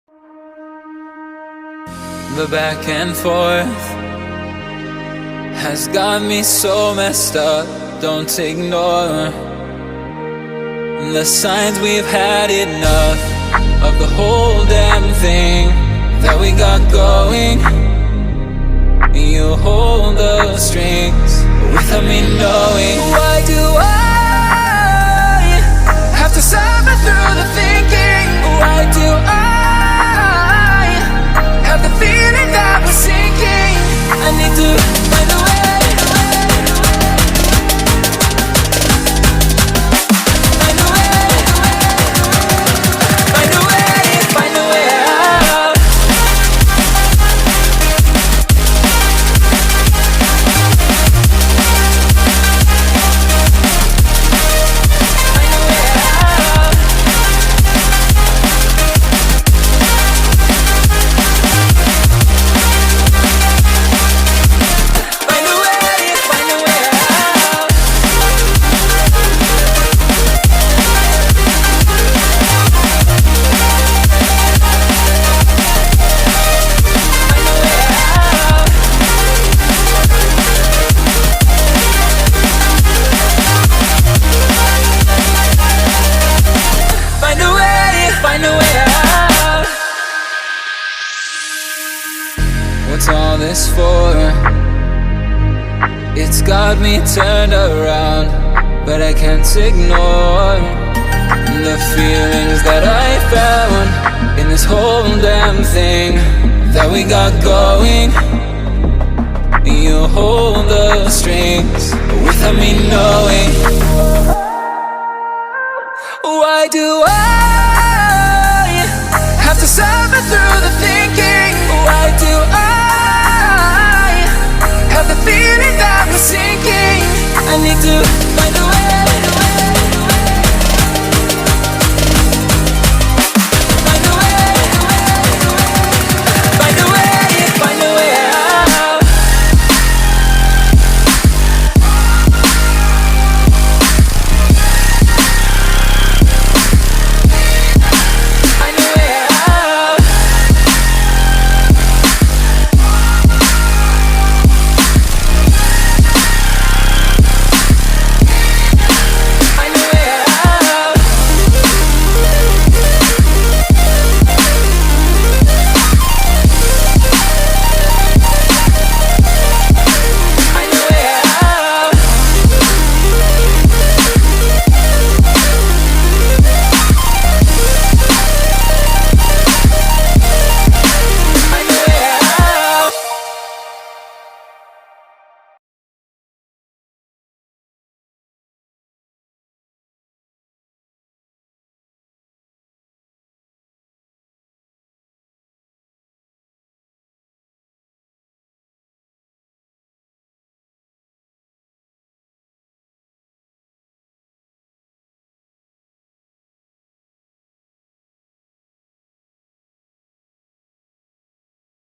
The back and forth has got me so messed up. Don't ignore the signs. We've had enough of the whole damn thing that we got going. You hold the strings without me knowing. Why do I have to suffer through the thinking? Why do I have the feeling that we're sinking? I need to find a way. What's all this for? It's got me turned around, but I can't ignore the feelings that I found in this whole damn thing that we got going. You hold the strings without me knowing. Why do I have to suffer through the thinking? Why do I have the feeling that we're sinking? I need to